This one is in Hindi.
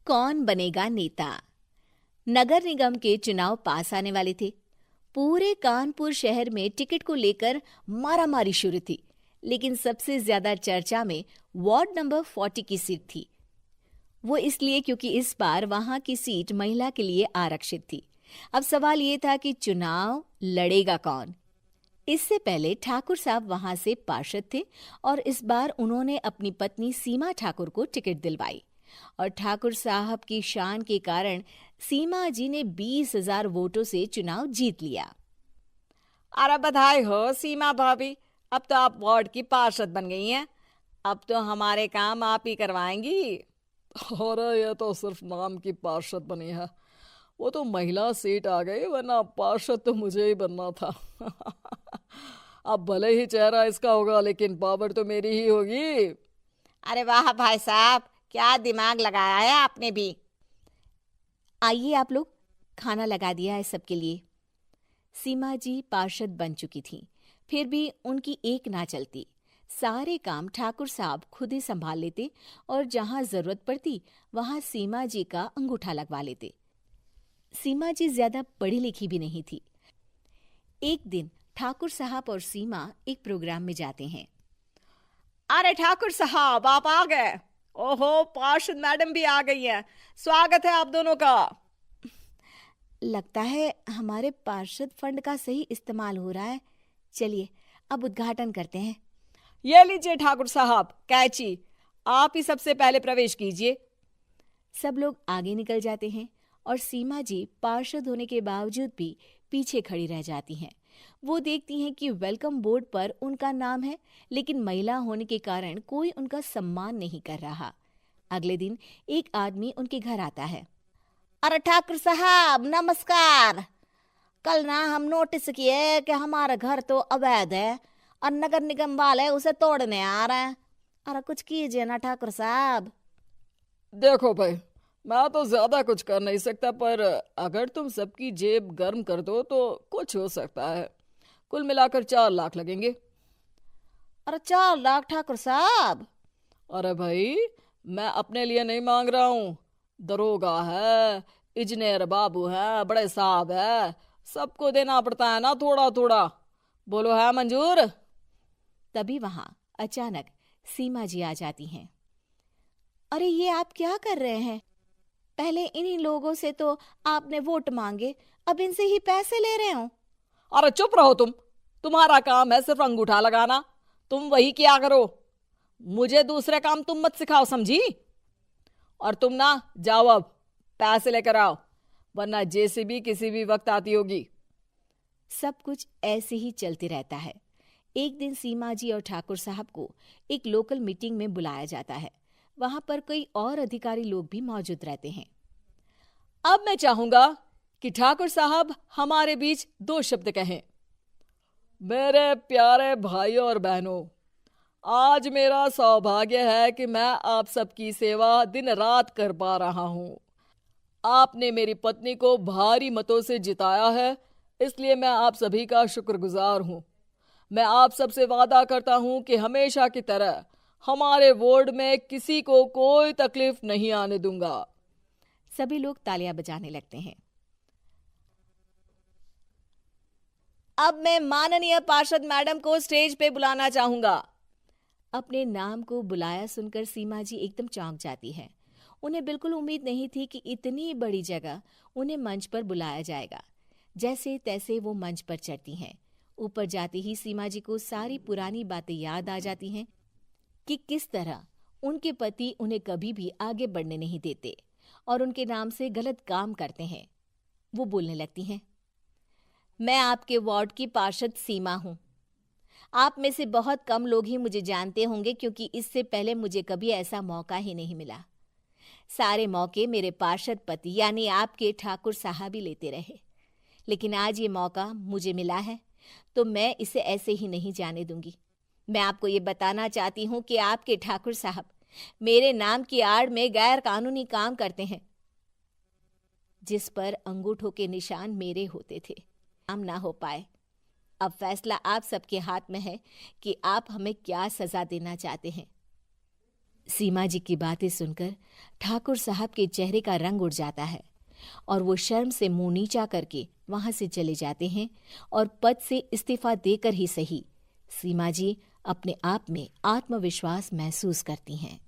कौन बनेगा नेता। नगर निगम के चुनाव पास आने वाले थे। पूरे कानपुर शहर में टिकट को लेकर मारामारी शुरू थी, लेकिन सबसे ज्यादा चर्चा में वार्ड नंबर 40 की सीट थी। वो इसलिए क्योंकि इस बार वहां की सीट महिला के लिए आरक्षित थी। अब सवाल ये था कि चुनाव लड़ेगा कौन। इससे पहले ठाकुर साहब वहां से पार्षद थे और इस बार उन्होंने अपनी पत्नी सीमा ठाकुर को टिकट दिलवाई और ठाकुर साहब की शान के कारण सीमा जी ने 20,000 वोटों से चुनाव जीत लिया। अरे बधाई हो सीमा भाभी, अब तो आप वार्ड की पार्षद बन गई हैं। अब तो हमारे काम आप ही करवाएंगी। अरे ये तो सिर्फ नाम की पार्षद बनी है, वो तो महिला सीट आ गई, वरना पार्षद तो मुझे ही बनना था। अब भले ही चेहरा इसका होगा, लेकिन पावर तो मेरी ही होगी। अरे वाह भाई साहब, क्या दिमाग लगाया है आपने भी। आइए आप लोग, खाना लगा दिया है सबके लिए। सीमा जी पार्षद बन चुकी थी, फिर भी उनकी एक ना चलती। सारे काम ठाकुर साहब खुद ही संभाल लेते और जहां जरूरत पड़ती वहां सीमा जी का अंगूठा लगवा लेते। सीमा जी ज्यादा पढ़ी लिखी भी नहीं थी। एक दिन ठाकुर साहब और सीमा एक प्रोग्राम में जाते हैं। अरे ठाकुर साहब, आप आ गए। ओहो, पार्षद मैडम भी आ गई हैं। स्वागत है आप दोनों का। लगता है हमारे पार्षद फंड का सही इस्तेमाल हो रहा है। चलिए अब उद्घाटन करते हैं। ये लीजिए ठाकुर साहब कैची, आप ही सबसे पहले प्रवेश कीजिए। सब लोग आगे निकल जाते हैं और सीमा जी पार्षद होने के बावजूद भी पीछे खड़ी रह जाती हैं। वो देखती हैं कि वेलकम बोर्ड पर उनका नाम है, लेकिन महिला होने के कारण कोई उनका सम्मान नहीं कर रहा। अगले दिन एक आदमी उनके घर आता है। अरे ठाकुर साहब नमस्कार। कल ना हम नोटिस किए कि हमारा घर तो अवैध है और नगर निगम वाले उसे तोड़ने आ रहे हैं। अरे कुछ कीजिए ना ठाकुर साहब। देखो भाई, मैं तो ज्यादा कुछ कर नहीं सकता, पर अगर तुम सबकी जेब गर्म कर दो तो कुछ हो सकता है। कुल मिलाकर 4 लाख लगेंगे। अरे 4 लाख ठाकुर साहब? अरे भाई, मैं अपने लिए नहीं मांग रहा हूँ। दरोगा है, इंजीनियर बाबू है, बड़े साहब है, सबको देना पड़ता है ना थोड़ा थोड़ा। बोलो है मंजूर? तभी वहां अचानक सीमा जी आ जाती हैं। अरे ये आप क्या कर रहे हैं? पहले इन्हीं लोगों से तो आपने वोट मांगे, अब इनसे ही पैसे ले रहे हो। अरे चुप रहो तुम। तुम्हारा काम है सिर्फ अंगूठा लगाना, तुम वही किया करो। मुझे दूसरे काम तुम मत सिखाओ, समझी? और तुम ना जाओ, अब पैसे लेकर आओ, वरना जेसीबी किसी भी वक्त आती होगी। सब कुछ ऐसे ही चलते रहता है। एक दिन सीमा जी और ठाकुर साहब को एक लोकल मीटिंग में बुलाया जाता है। वहां पर कई और अधिकारी लोग भी मौजूद रहते हैं। अब मैं चाहूंगा कि ठाकुर साहब हमारे बीच 2 शब्द कहें। मेरे प्यारे भाइयों और बहनों, आज मेरा सौभाग्य है कि मैं आप सबकी सेवा दिन रात कर पा रहा हूं। आपने मेरी पत्नी को भारी मतों से जिताया है, इसलिए मैं आप सभी का शुक्रगुजार हूं। मैं आप सबसे वादा करता हूं कि हमेशा की तरह हमारे वार्ड में किसी को कोई तकलीफ नहीं आने दूंगा। सभी लोग तालियां बजाने लगते हैं। अब मैं माननीय पार्षद मैडम को स्टेज पे बुलाना चाहूंगा। अपने नाम को बुलाया सुनकर सीमा जी एकदम चौंक जाती है। उन्हें बिल्कुल उम्मीद नहीं थी कि इतनी बड़ी जगह उन्हें मंच पर बुलाया जाएगा। जैसे तैसे वो मंच पर चढ़ती हैं। ऊपर जाते ही सीमा जी को सारी पुरानी बातें याद आ जाती हैं कि किस तरह उनके पति उन्हें कभी भी आगे बढ़ने नहीं देते और उनके नाम से गलत काम करते हैं। वो बोलने लगती हैं। मैं आपके वार्ड की पार्षद सीमा हूं। आप में से बहुत कम लोग ही मुझे जानते होंगे, क्योंकि इससे पहले मुझे कभी ऐसा मौका ही नहीं मिला। सारे मौके मेरे पार्षद पति यानी आपके ठाकुर साहब ही लेते रहे, लेकिन आज ये मौका मुझे मिला है तो मैं इसे ऐसे ही नहीं जाने दूंगी। मैं आपको ये बताना चाहती हूँ कि आपके ठाकुर साहब मेरे नाम की आड़ में गैर कानूनी काम करते हैं, जिस पर अंगूठों के निशान मेरे होते थे। काम ना हो पाए। अब फैसला आप सबके हाथ में है कि आप हमें क्या सजा देना चाहते हैं। सीमा जी की बातें सुनकर ठाकुर साहब के चेहरे का रंग उड़ जाता है और वो शर्म से मुंह नीचा करके वहां से चले जाते हैं और पद से इस्तीफा देकर ही सही सीमा जी अपने आप में आत्मविश्वास महसूस करती हैं।